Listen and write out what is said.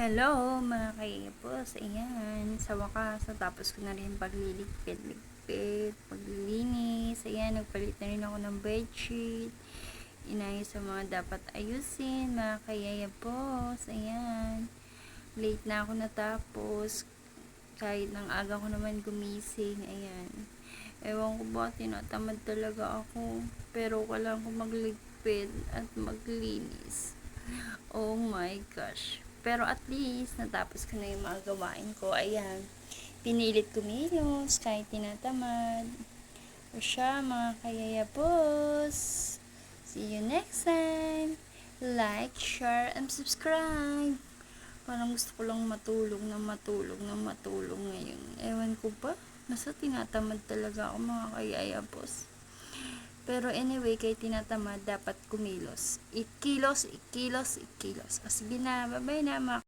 Hello mga kaipos, ayan, sa wakas, natapos ko na rin pagliligpit, paglilinis, ayan, nagpalit na rin ako ng bedsheet, inayos sa mga dapat ayusin, mga kaipos, ayan, late na ako natapos, kahit ng aga ko naman gumising, ayan, ewan ko ba, tinatamad talaga ako, pero kailangan ko magligpit at maglinis. Oh my gosh. Pero at least, natapos ko na yung mga gawain ko. Ayan. Pinilit kumilos kahit tinatamad. O siya, mga kayayapos. See you next time. Like, share, and subscribe. Parang gusto ko lang matulog ngayon. Ewan ko ba? Nasa tinatamad talaga ako, mga kayayapos. Pero anyway, kay tinatamad, dapat kumilos. Ikilos, ikilos, ikilos. O sige na, bye-bye na mga